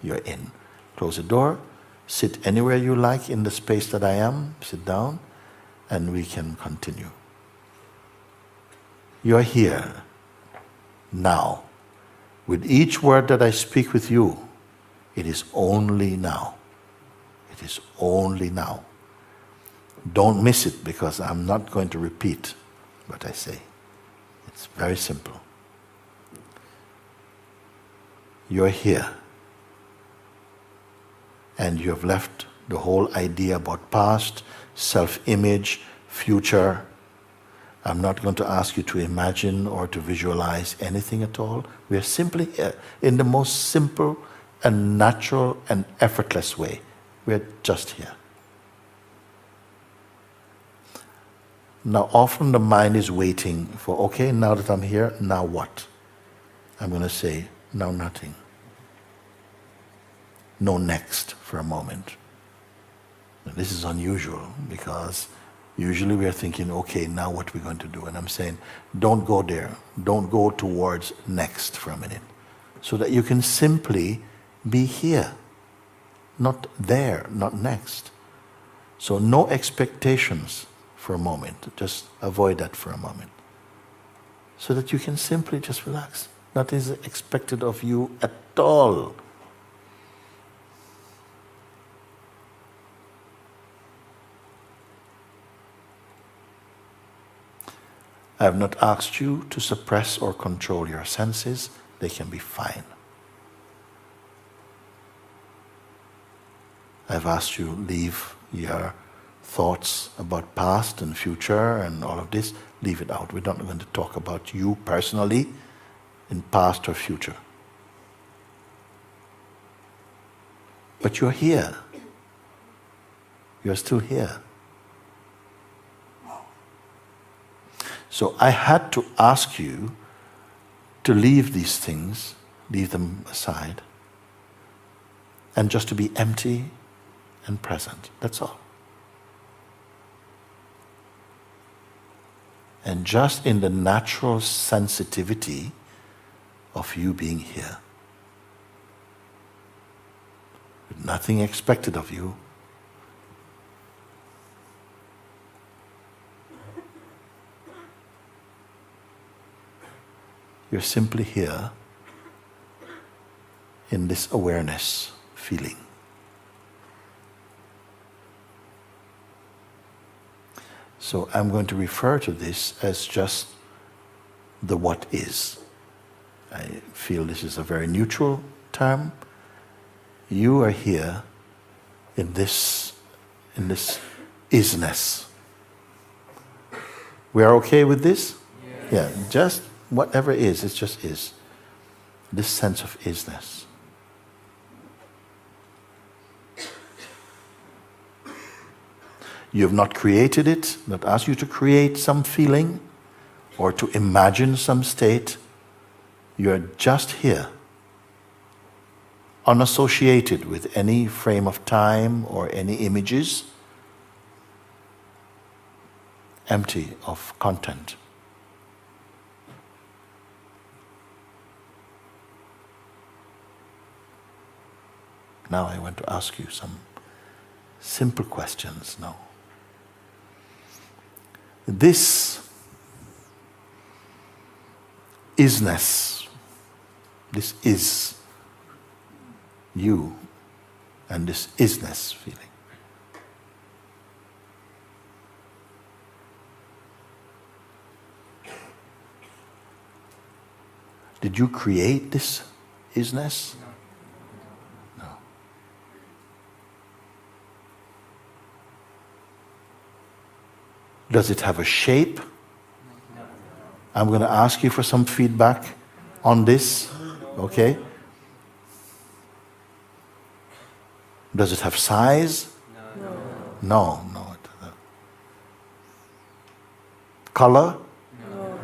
you're in. Close the door, sit anywhere you like in the space that I am, sit down, and we can continue. You're here, now. With each word that I speak with you, it is only now. It is only now. Don't miss it, because I'm not going to repeat what I say. It's very simple. You're here. And you have left the whole idea about past, self-image, future. I'm not going to ask you to imagine or to visualize anything at all. We are simply here in the most simple and natural and effortless way. We're just here. Now often the mind is waiting for, okay, now that I'm here, now what? I'm going to say, now nothing. No next for a moment. And this is unusual, because usually we are thinking, okay, now what are we going to do? And I'm saying, don't go there. Don't go towards next for a minute. So that you can simply be here. Not there, not next. So no expectations for a moment. Just avoid that for a moment. So that you can simply just relax. Nothing is expected of you at all. I have not asked you to suppress or control your senses. They can be fine. I've asked you to leave your thoughts about past and future and all of this. Leave it out. We're not going to talk about you personally in past or future. But you're here. You're still here. So I had to ask you to leave these things, leave them aside, and just to be empty and present. That's all. And just in the natural sensitivity of you being here. With nothing expected of you. You're simply here in this awareness feeling. So I'm going to refer to this as just the what is. I feel this is a very neutral term. You are here in this isness. We are okay with this? Yes. Yeah, just whatever is, it just is. This sense of isness. You have not created it, not asked you to create some feeling or to imagine some state. You are just here, unassociated with any frame of time or any images, empty of content. Now I want to ask you some simple questions now. This isness, this is you, and this isness feeling. Did you create this isness? No. Does it have a shape? I'm going to ask you for some feedback on this, okay? Does it have size? No. No. Color? No.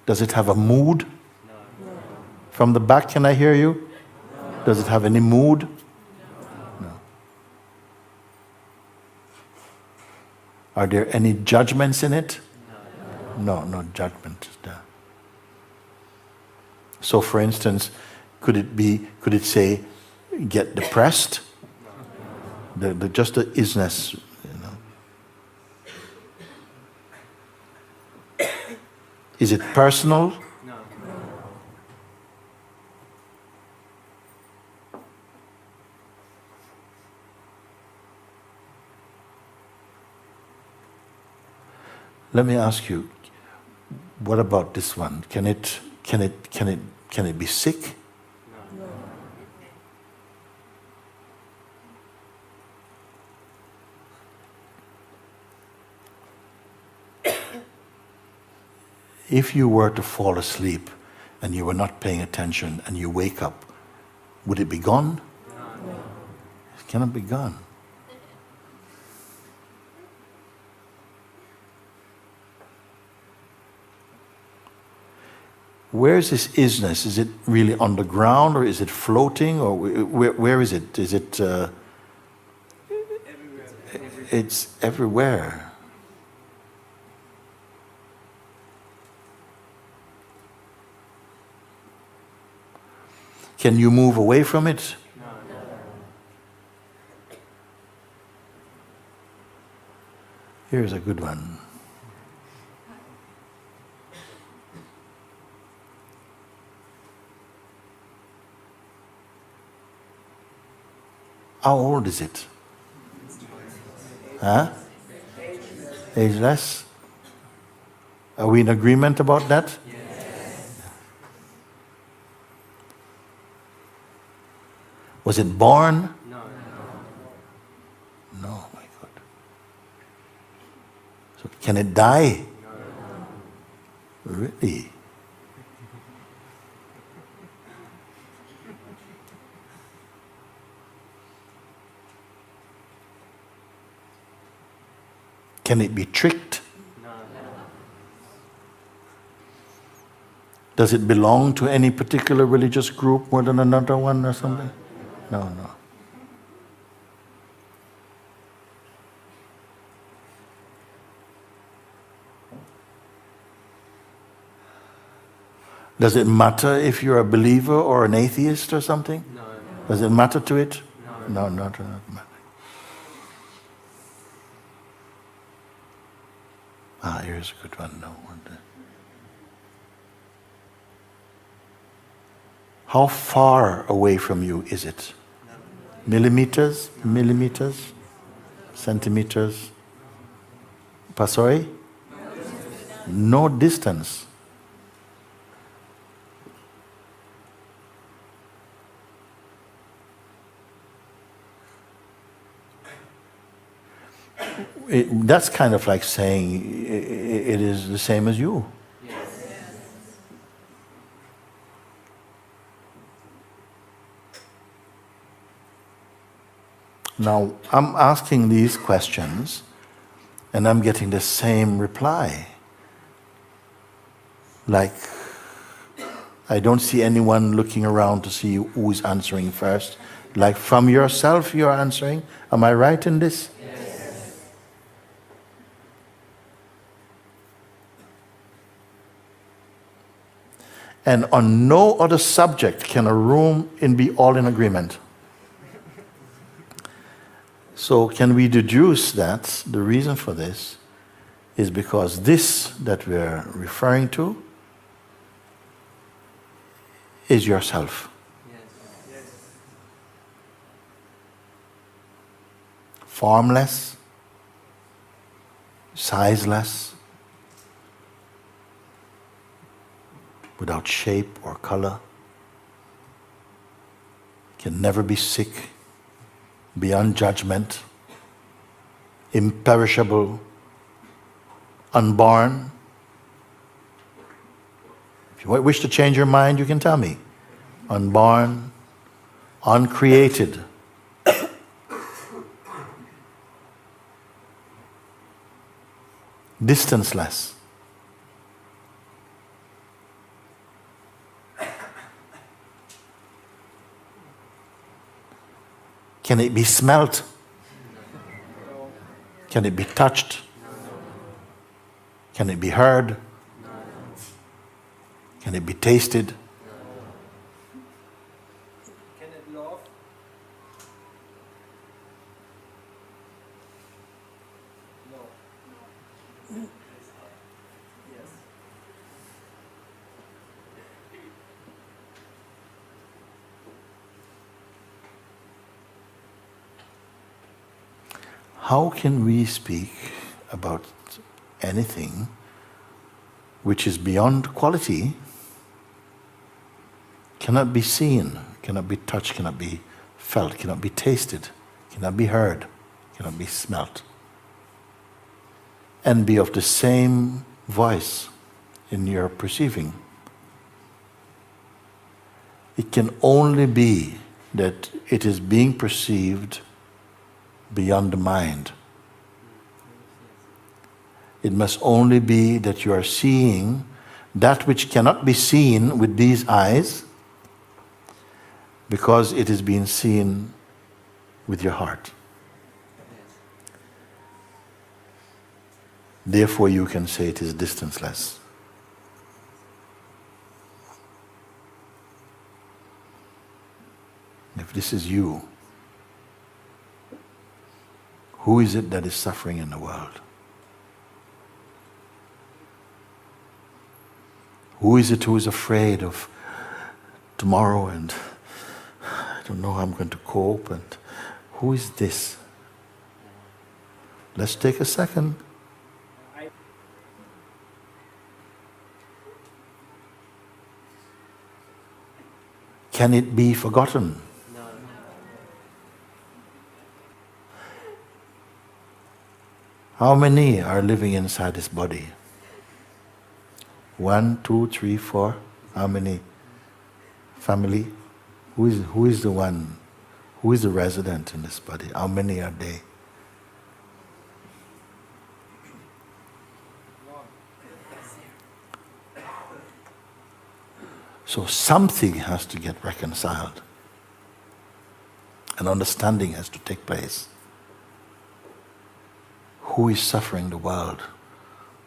Does it have a mood? No. From the back, can I hear you? No. Does it have any mood? No. Are there any judgments in it? No, no judgment there. So for instance, could it say, get depressed? Just the isness, you know. Is it personal? No. Let me ask you, what about this one? Can it be sick? No. If you were to fall asleep and you were not paying attention and you wake up, would it be gone? No. It cannot be gone. Where is this isness? Is it really on the ground, or is it floating, or where is it? Is it? Everywhere. It's everywhere. Can you move away from it? No. Here's a good one. How old is it? Huh? Ageless? Are we in agreement about that? Yes. Was it born? No. No, my God. So can it die? No. Really? Can it be tricked? No. Does it belong to any particular religious group more than another one or something? No, no. Does it matter if you're a believer or an atheist or something? No. Does it matter to it? No. No, not matter. Here's a good one. No wonder. How far away from you is it? Millimeters? Millimeters? Centimeters? Sorry? No distance. That's kind of like saying it is the same as you. Yes. Now, I'm asking these questions and I'm getting the same reply. Like, I don't see anyone looking around to see who is answering first. Like, from yourself you're answering. Am I right in this? And on no other subject can a room be all in agreement. So can we deduce that the reason for this is because this that we're referring to is yourself. Yes. Formless, sizeless, without shape or color, can never be sick, beyond judgment, imperishable, unborn. If you wish to change your mind, you can tell me. Unborn, uncreated. Distanceless. Can it be smelt? Can it be touched? Can it be heard? Can it be tasted? Can it love? No. Yes. How can we speak about anything which is beyond quality, cannot be seen, cannot be touched, cannot be felt, cannot be tasted, cannot be heard, cannot be smelt, and be of the same voice in your perceiving? It can only be that it is being perceived beyond the mind. It must only be that you are seeing that which cannot be seen with these eyes, because it is being seen with your heart. Therefore you can say it is distanceless. If this is you, who is it that is suffering in the world? Who is it who is afraid of tomorrow and I don't know how I'm going to cope, and who is this? Let's take a second. Can it be forgotten? No. How many are living inside this body? 1, 2, 3, 4. How many? Family? Who is the one? Who is the resident in this body? How many are they? So something has to get reconciled. An understanding has to take place. Who is suffering the world?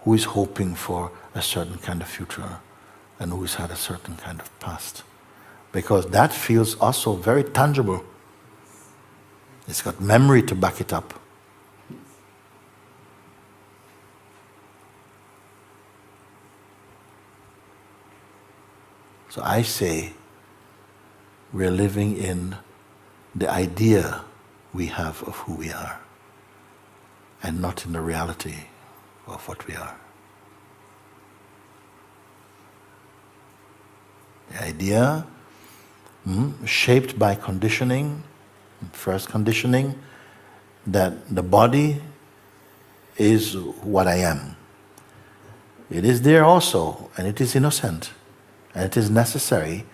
Who is hoping for a certain kind of future? And who has had a certain kind of past? Because that feels also very tangible. It's got memory to back it up. So I say, we're living in the idea we have of who we are, and not in the reality of what we are. The idea, shaped by conditioning, first conditioning, that the body is what I am. It is there also, and it is innocent, and it is necessary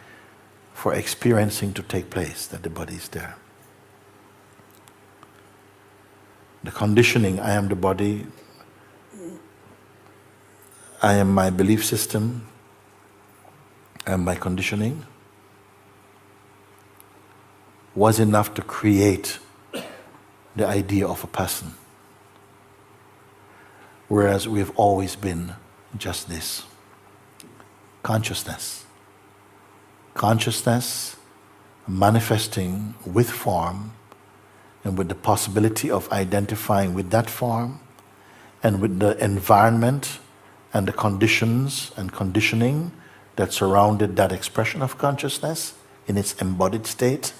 for experiencing to take place, that the body is there. The conditioning, I am the body, I am my belief system, and my conditioning, was enough to create the idea of a person. Whereas we have always been just this. Consciousness. Consciousness manifesting with form and with the possibility of identifying with that form and with the environment and the conditions and conditioning that surrounded that expression of consciousness in its embodied state,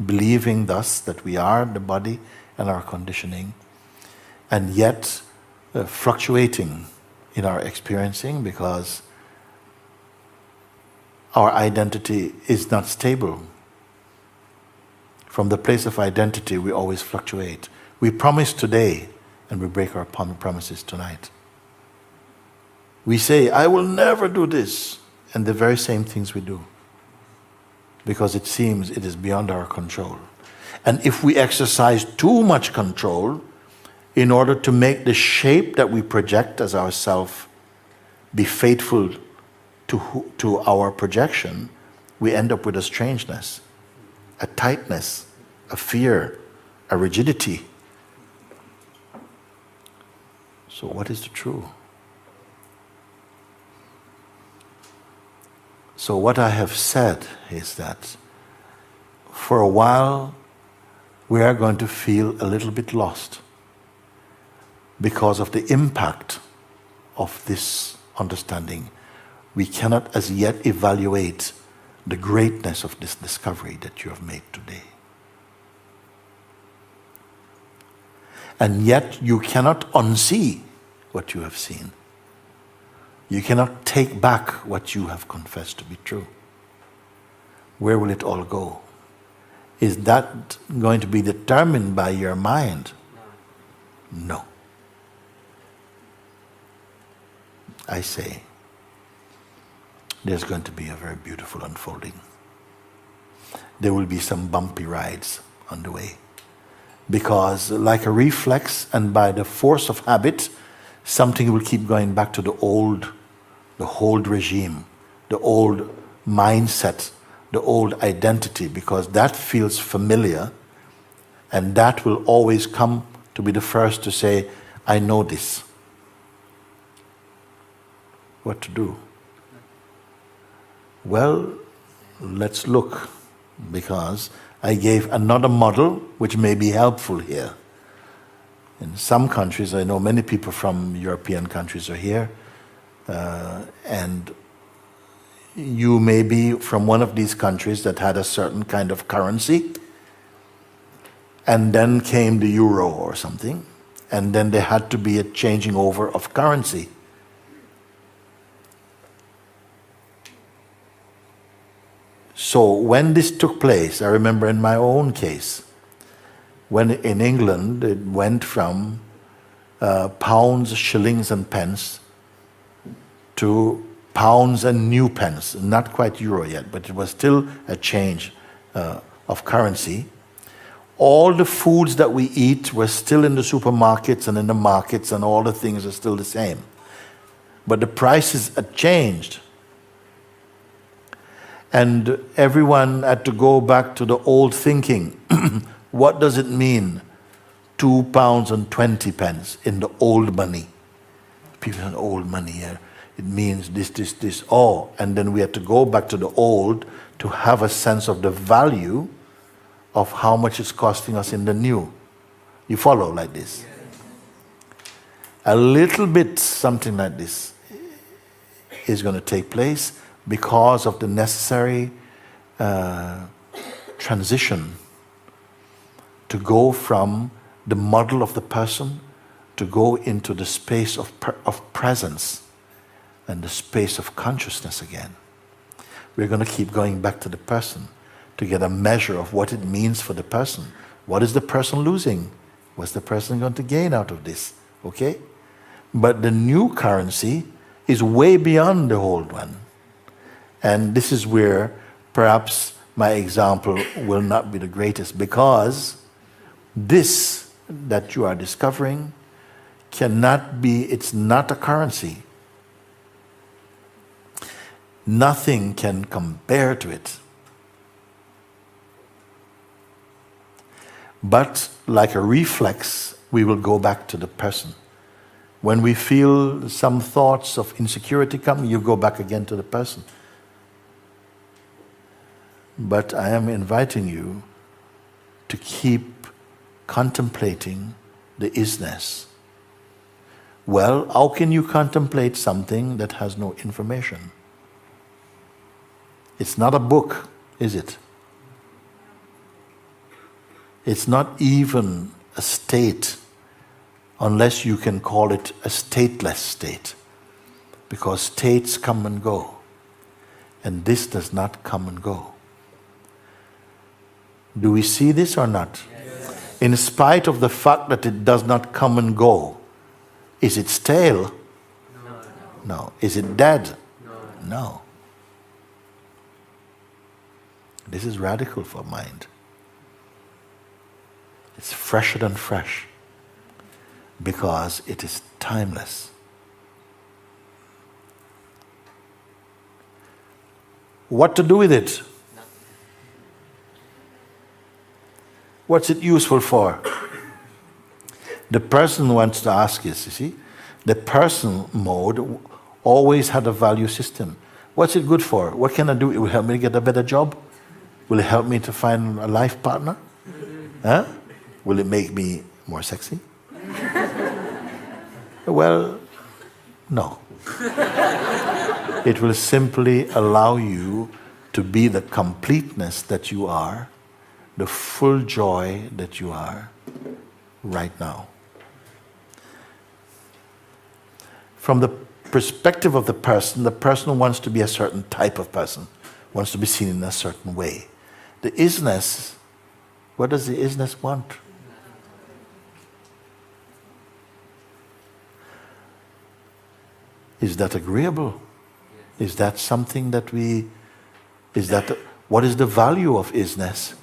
believing thus that we are the body and our conditioning, and yet fluctuating in our experiencing, because our identity is not stable. From the place of identity, we always fluctuate. We promise today, and we break our promises tonight. We say, I will never do this, and the very same things we do, because it seems it is beyond our control. And if we exercise too much control in order to make the shape that we project as ourself be faithful to our projection, we end up with a strangeness, a tightness, a fear, a rigidity. So what is the true? So what I have said is that for a while we are going to feel a little bit lost because of the impact of this understanding. We cannot as yet evaluate the greatness of this discovery that you have made today. And yet you cannot unsee what you have seen. You cannot take back what you have confessed to be true. Where will it all go? Is that going to be determined by your mind? No. I say, there's going to be a very beautiful unfolding. There will be some bumpy rides on the way. Because like a reflex and by the force of habit, something will keep going back to the old regime, the old mindset, the old identity, because that feels familiar, and that will always come to be the first to say, I know this. What to do? Well, let's look, because I gave another model which may be helpful here. In some countries, I know many people from European countries are here, and you may be from one of these countries that had a certain kind of currency, and then came the euro or something, and then there had to be a changing over of currency. So when this took place, I remember in my own case, when in England it went from pounds, shillings and pence to pounds and new pence, not quite euro yet, but it was still a change of currency. All the foods that we eat were still in the supermarkets and in the markets, and all the things are still the same. But the prices had changed. And everyone had to go back to the old thinking. What does it mean? £2.20 in the old money. People say, old money, yeah. It means this. Oh, and then we had to go back to the old to have a sense of the value of how much it's costing us in the new. You follow like this? A little bit something like this is going to take place because of the necessary transition to go from the model of the person to go into the space of presence and the space of consciousness again. We're going to keep going back to the person to get a measure of what it means for the person. What is the person losing? What's the person going to gain out of this? Okay? But the new currency is way beyond the old one. And this is where perhaps my example will not be the greatest, because this that you are discovering cannot be, it's not a currency. Nothing can compare to it. But like a reflex, we will go back to the person. When we feel some thoughts of insecurity come, you go back again to the person. But I am inviting you to keep contemplating the isness. Well, how can you contemplate something that has no information? It's not a book, is it? It's not even a state, unless you can call it a stateless state, because states come and go, and this does not come and go. Do we see this or not? Yes. In spite of the fact that it does not come and go, is it stale? No. No. Is it dead? No. No. This is radical for mind. It's fresher than fresh because it is timeless. What to do with it? What's it useful for? The person wants to ask is, you see, the person mode always had a value system. What's it good for? What can I do? It will help me get a better job? Will it help me to find a life partner? Huh? Will it make me more sexy? Well, no. It will simply allow you to be the completeness that you are, the full joy that you are right now. From the perspective of the person wants to be a certain type of person, wants to be seen in a certain way. The isness, what does the isness want? Is that agreeable? Is that something that what is the value of isness?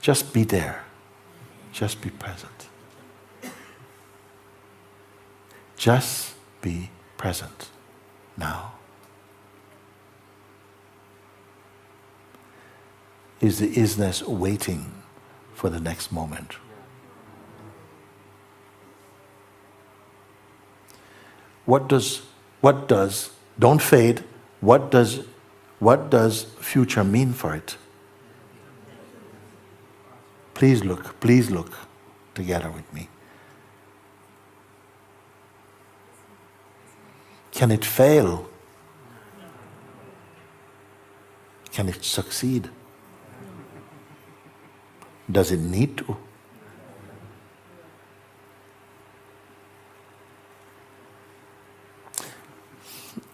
Just be there. Just be present. Just be present now. Is the isness waiting for the next moment? What does, don't fade, what does future mean for it? Please look together with me. Can it fail? Can it succeed? Does it need to?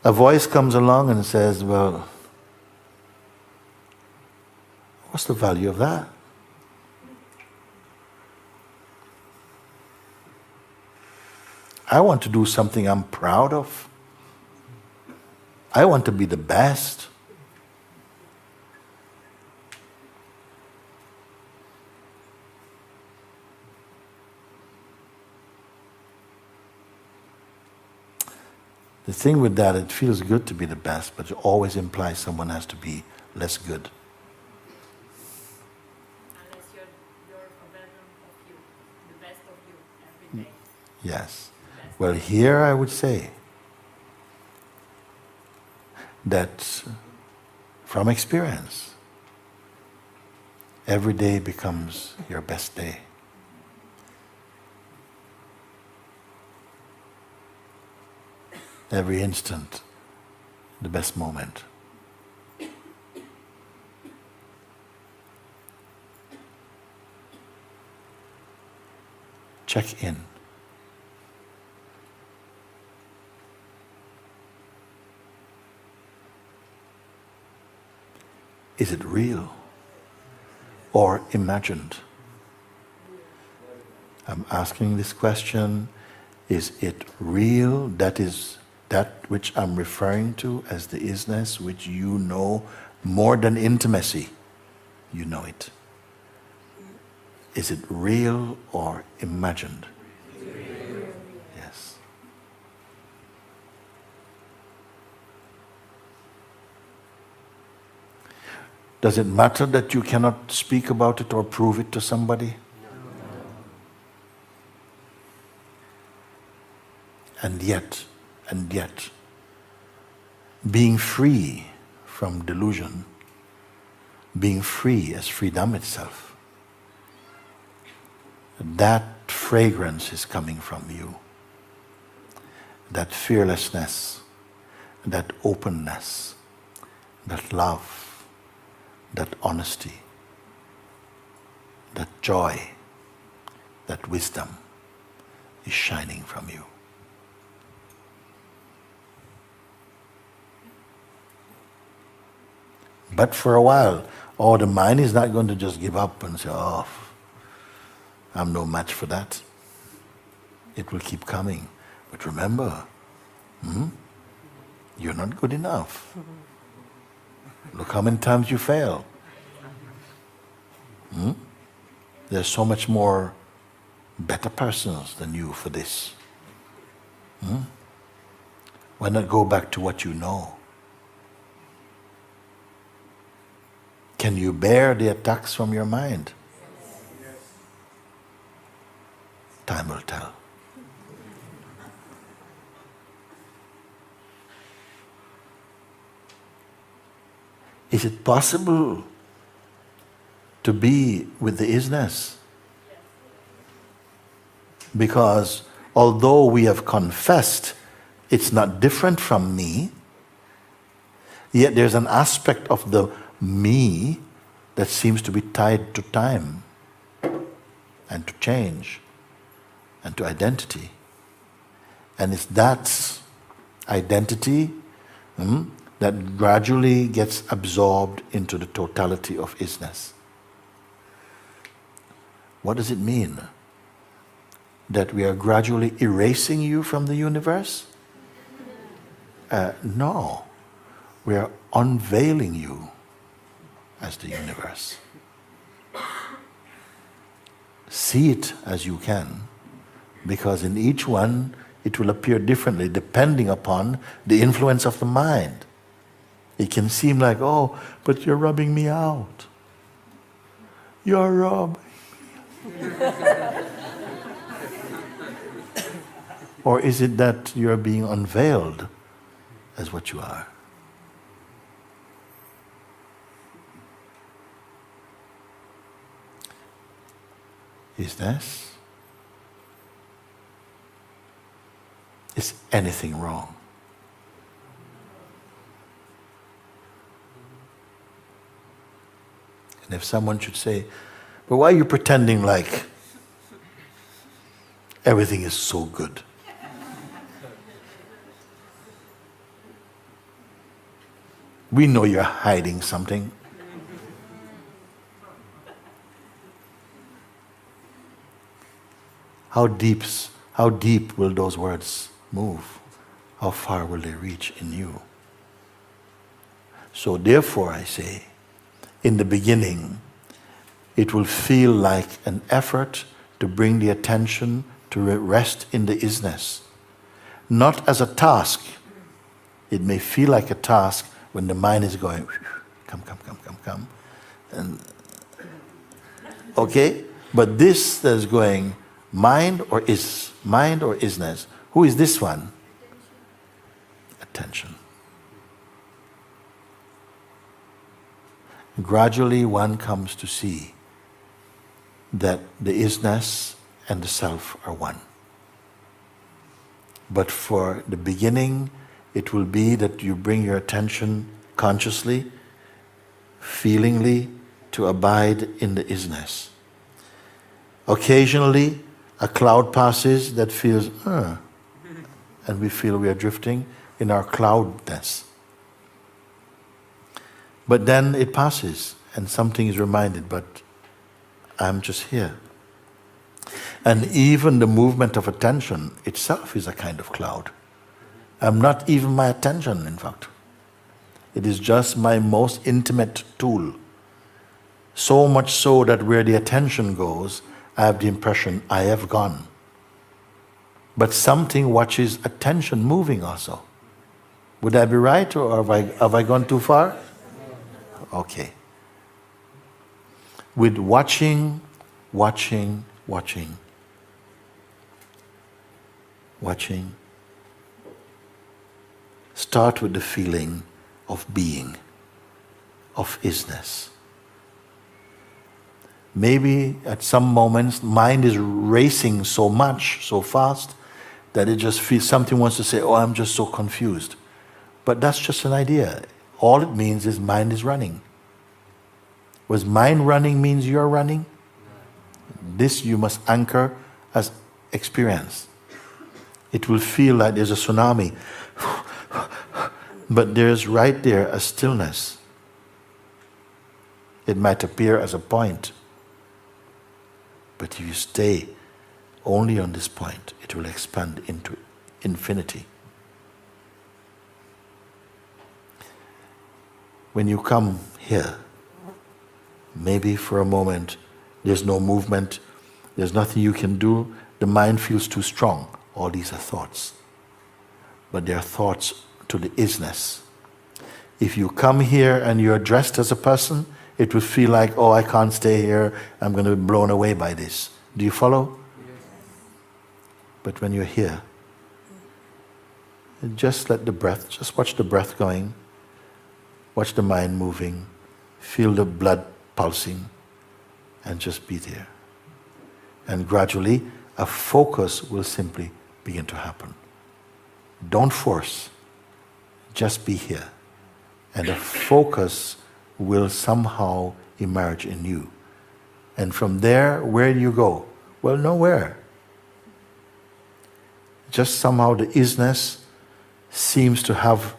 A voice comes along and says, well, what's the value of that? I want to do something I'm proud of. I want to be the best. The thing with that, it feels good to be the best, but it always implies someone has to be less good. Unless you're a version of you, the best of you, every day. Yes. Well, here I would say that from experience, every day becomes your best day. Every instant, the best moment. Check in. Is it real or imagined? I'm asking this question, is it real? That is that which I'm referring to as the isness, which you know more than intimacy. You know it. Is it real or imagined? Real. Yes. Does it matter that you cannot speak about it or prove it to somebody? And yet, being free from delusion, being free as freedom itself, that fragrance is coming from you. That fearlessness, that openness, that love, that honesty, that joy, that wisdom is shining from you. But for a while, the mind is not going to just give up and say, oh, I'm no match for that. It will keep coming. But remember, you're not good enough. Look how many times you fail. There's so much more better persons than you for this. Why not go back to what you know? Can you bear the attacks from your mind? Time will tell. Is it possible to be with the isness? Because although we have confessed it's not different from me, yet there's an aspect of the me that seems to be tied to time and to change and to identity. And it's that identity that gradually gets absorbed into the totality of isness. What does it mean? That we are gradually erasing you from the universe? No. We are unveiling you as the universe. See it as you can, because in each one it will appear differently depending upon the influence of the mind. It can seem like, oh, but you're rubbing me out. You're rubbing me out. Or is it that you're being unveiled as what you are? Is anything wrong? And if someone should say, but why are you pretending like everything is so good? We know you're hiding something. How deep will those words move? How far will they reach in you? So therefore I say, in the beginning, it will feel like an effort to bring the attention to rest in the isness. Not as a task. It may feel like a task when the mind is going, come. And, okay? But this that is going, mind or isness? Who is this one? Attention. Gradually one comes to see that the isness and the self are one. But for the beginning, it will be that you bring your attention consciously, feelingly, to abide in the isness. Occasionally, a cloud passes that feels, and we feel we are drifting in our cloudness. But then it passes, and something is reminded, but I'm just here. And even the movement of attention itself is a kind of cloud. I'm not even my attention, in fact. It is just my most intimate tool. So much so that where the attention goes, I have the impression I have gone. But something watches attention moving also. Would I be right, or have I gone too far? Okay. With watching, start with the feeling of being, of isness. Maybe at some moments, mind is racing so much, so fast, that it just feels something wants to say, oh, I'm just so confused. But that's just an idea. All it means is mind is running. Was mind running means you're running? This you must anchor as experience. It will feel like there's a tsunami. But there's right there a stillness. It might appear as a point. But if you stay only on this point, it will expand into infinity. When you come here, maybe for a moment, there's no movement, there's nothing you can do, the mind feels too strong. All these are thoughts. But they are thoughts to the isness. If you come here and you're dressed as a person, it will feel like, oh, I can't stay here, I'm going to be blown away by this. Do you follow? But when you're here, just let the breath, just watch the breath going, watch the mind moving, feel the blood pulsing, and just be there. And gradually, a focus will simply begin to happen. Don't force, just be here. And a focus will somehow emerge in you. And from there, where do you go? Well, nowhere. Just somehow the isness seems to have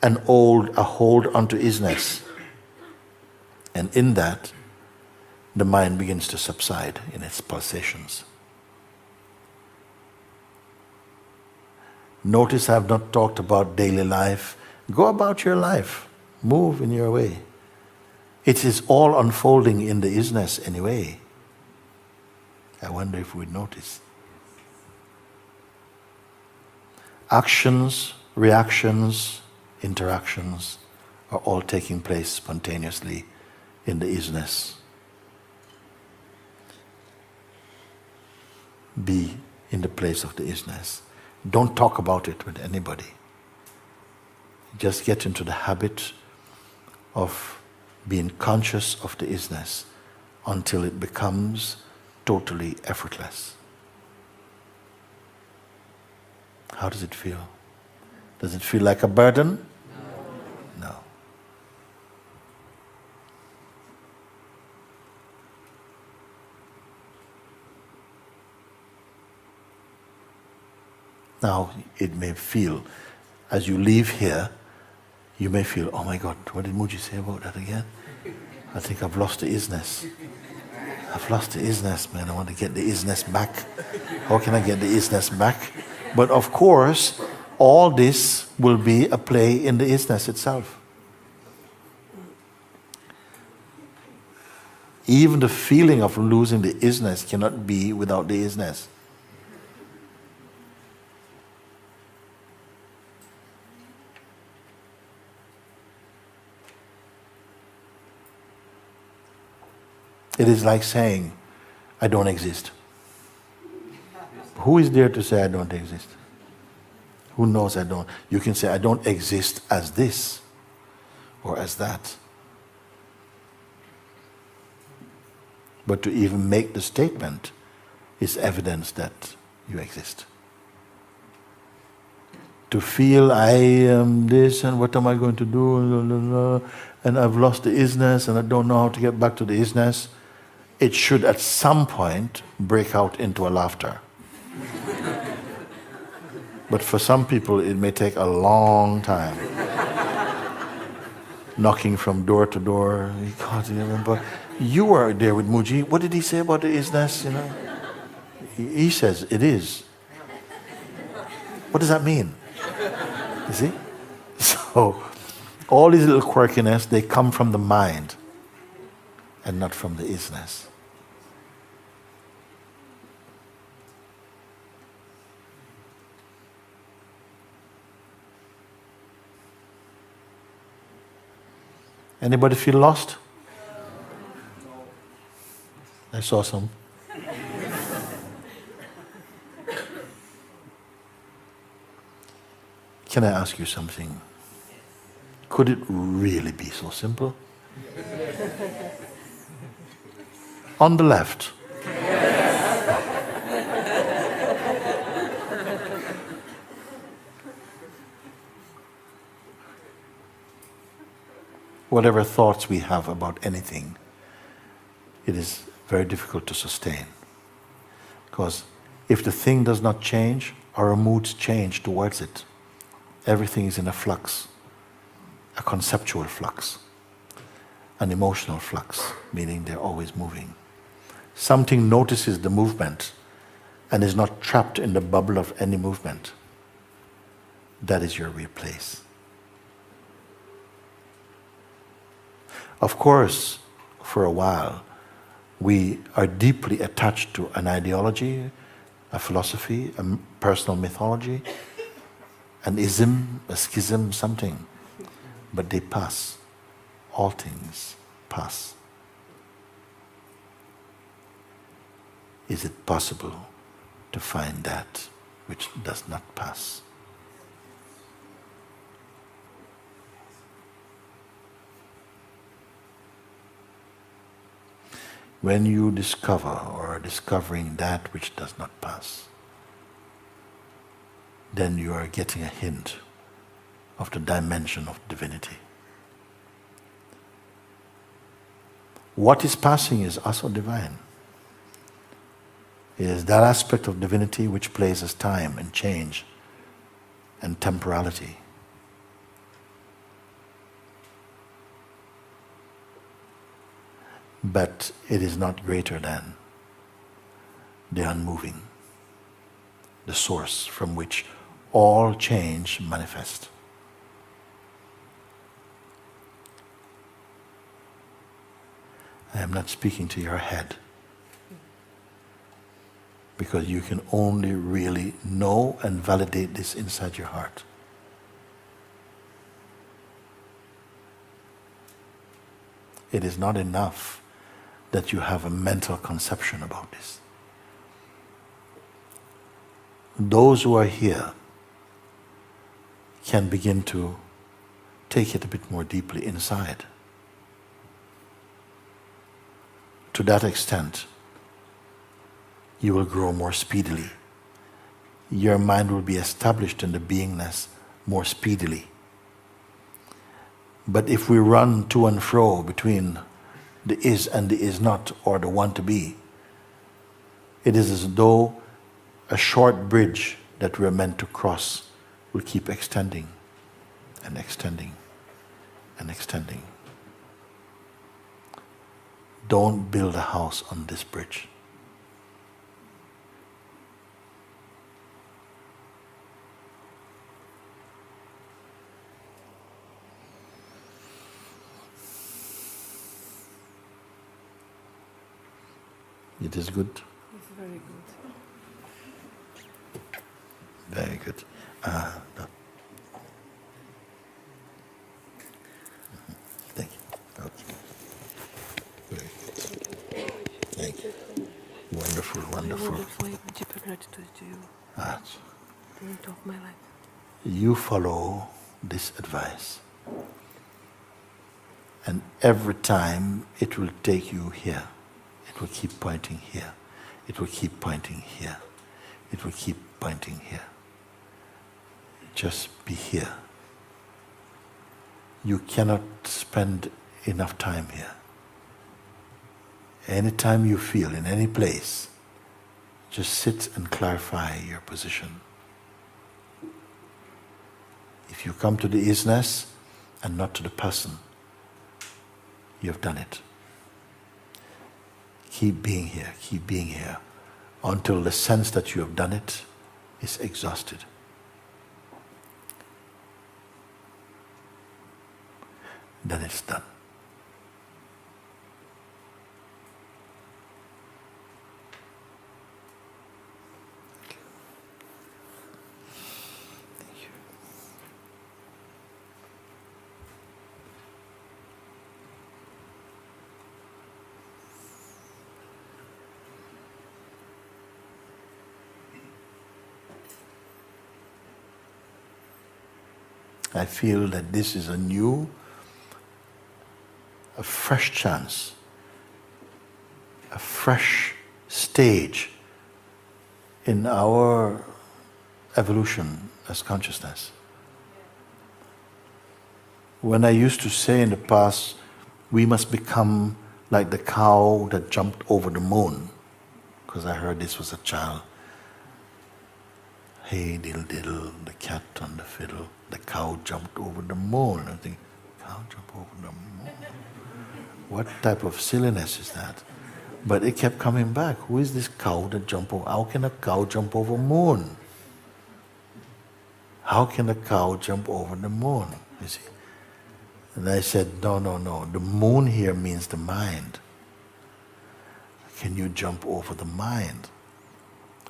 a hold onto isness. And in that, the mind begins to subside in its pulsations. Notice I have not talked about daily life. Go about your life. Move in your way. It is all unfolding in the isness anyway. I wonder if we'd notice. Actions, reactions, interactions are all taking place spontaneously in the isness. Be in the place of the isness. Don't talk about it with anybody. Just get into the habit of being conscious of the isness until it becomes totally effortless. How does it feel? Does it feel like a burden? No. Now, it may feel, as you leave here, you may feel, oh my God, what did Moojis say about that again? I think I've lost the isness. I've lost the isness, man. I want to get the isness back. How can I get the isness back? But of course, all this will be a play in the isness itself. Even the feeling of losing the isness cannot be without the isness. It is like saying, I don't exist. Who is there to say I don't exist? Who knows I don't? You can say I don't exist as this or as that. But to even make the statement is evidence that you exist. To feel I am this and what am I going to do, and I've lost the isness and I don't know how to get back to the isness, it should at some point break out into a laughter. But for some people it may take a long time. Knocking from door to door. God, you remember? You were there with Mooji. What did he say about the isness? You know, he says it is. What does that mean? You see? So all these little quirkiness, they come from the mind and not from the isness. Anybody feel lost? I saw some. Can I ask you something? Could it really be so simple? On the left. Whatever thoughts we have about anything, it is very difficult to sustain. Because if the thing does not change, our moods change towards it. Everything is in a flux, a conceptual flux, an emotional flux, meaning they're always moving. Something notices the movement and is not trapped in the bubble of any movement. That is your real place. Of course, for a while, we are deeply attached to an ideology, a philosophy, a personal mythology, an ism, a schism, something. But they pass. All things pass. Is it possible to find that which does not pass. When you discover or are discovering that which does not pass, then you are getting a hint of the dimension of divinity. What is passing is also divine. It is that aspect of divinity which plays as time and change and temporality. But it is not greater than the unmoving, the source from which all change manifests. I am not speaking to your head, because you can only really know and validate this inside your heart. It is not enough that you have a mental conception about this. Those who are here can begin to take it a bit more deeply inside. To that extent, you will grow more speedily. Your mind will be established in the beingness more speedily. But if we run to and fro between the is and the is not, or the want to be, it is as though a short bridge that we are meant to cross will keep extending and extending and extending. Don't build a house on this bridge. It is good? It's very good. Very good. No. Thank you. Okay. Very good. Thank you. Wonderful, wonderful. My deeper gratitude to you. The end of my life. You follow this advice, and every time it will take you here. It will keep pointing here. It will keep pointing here. It will keep pointing here. Just be here. You cannot spend enough time here. Anytime you feel in any place, just sit and clarify your position. If you come to the isness and not to the person, you have done it. Keep being here, until the sense that you have done it is exhausted. Then it's done. Thank you. I feel that this is a fresh chance, a fresh stage in our evolution as consciousness. When I used to say in the past, we must become like the cow that jumped over the moon, because I heard this was a child. Hey diddle diddle, the cat on the fiddle, the cow jumped over the moon. I think, cow jump over the moon? What type of silliness is that? But it kept coming back. Who is this cow that jumped over? How can a cow jump over moon? How can a cow jump over the moon? You see? And I said, no. The moon here means the mind. Can you jump over the mind?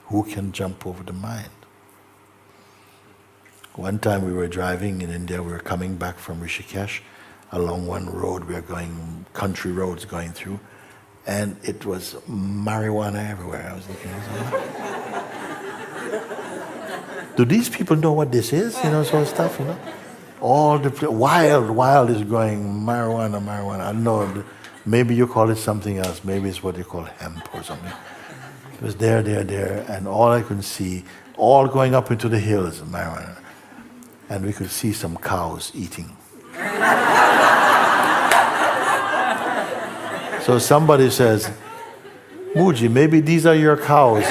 Who can jump over the mind? One time we were driving in India, we were coming back from Rishikesh along one road, we were going, country roads going through, and it was marijuana everywhere. I was looking, Do these people know what this is? You know, sort of stuff, you know? All the wild is going marijuana. I don't know, maybe you call it something else. Maybe it's what you call hemp or something. It was there, and all I could see, all going up into the hills, marijuana. And we could see some cows eating. So somebody says, Mooji, maybe these are your cows,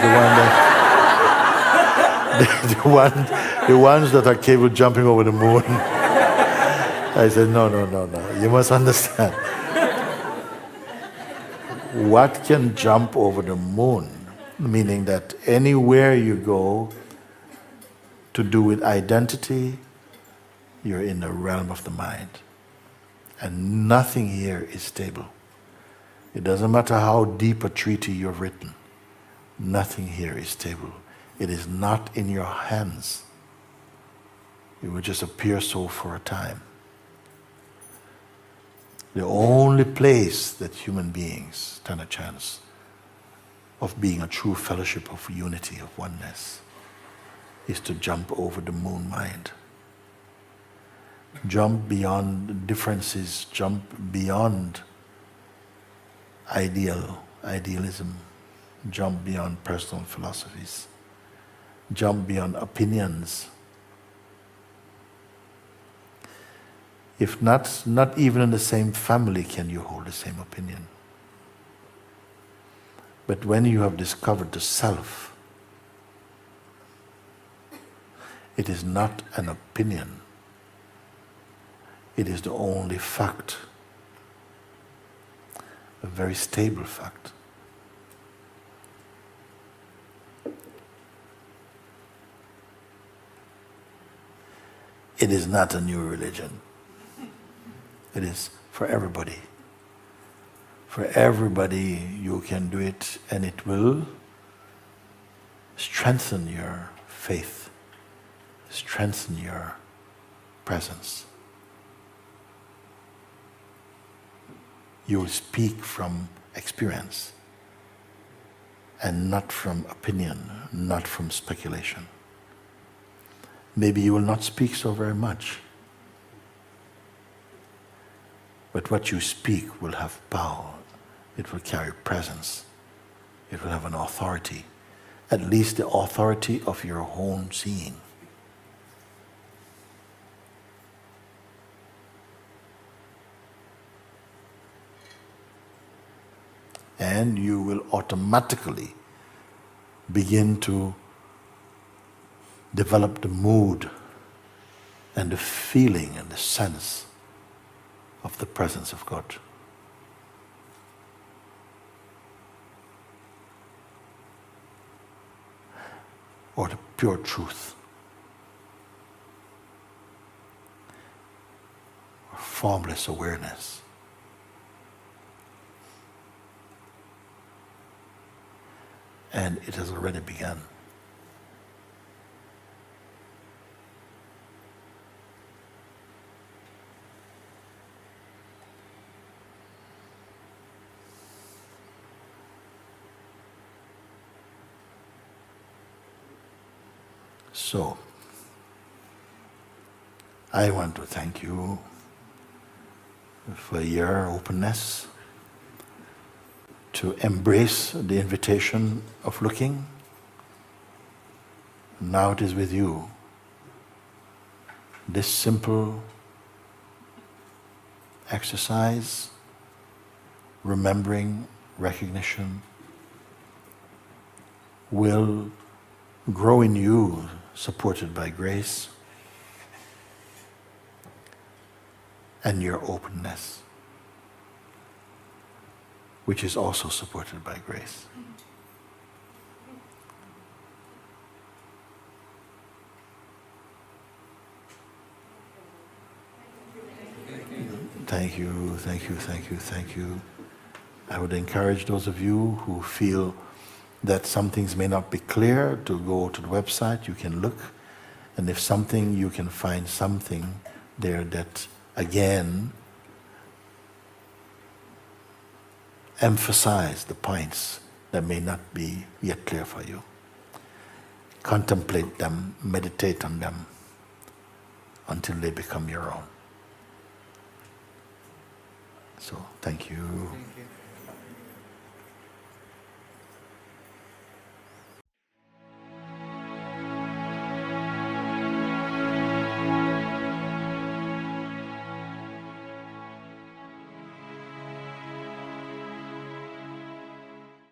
the ones that are capable of jumping over the moon. I said, no. You must understand. What can jump over the moon? Meaning that anywhere you go to do with identity, you're in the realm of the mind. And nothing here is stable. It doesn't matter how deep a treaty you've written. Nothing here is stable. It is not in your hands. It will just appear so for a time. The only place that human beings stand a chance of being a true fellowship of unity, of oneness, is to jump over the moon mind. Jump beyond differences, jump beyond idealism, jump beyond personal philosophies, jump beyond opinions. If not even in the same family can you hold the same opinion. But when you have discovered the self, it is not an opinion. It is the only fact, a very stable fact. It is not a new religion. It is for everybody. For everybody you can do it, and it will strengthen your faith, strengthen your presence. You will speak from experience and not from opinion, not from speculation. Maybe you will not speak so very much, but what you speak will have power. It will carry presence. It will have an authority, at least the authority of your own seeing. And you will automatically begin to develop the mood and the feeling and the sense of the presence of God. Or the pure truth. Or formless awareness. And it has already begun. So, I want to thank you for your openness to embrace the invitation of looking. Now it is with you. This simple exercise, remembering, recognition, will grow in you, supported by grace and your openness, which is also supported by grace. Thank you, thank you, thank you, thank you. I would encourage those of you who feel that some things may not be clear to go to the website. You can look, and if something, you can find something there that again emphasize the points that may not be yet clear for you. contemplate them, meditate on them until they become your own. So, thank you. Thank you.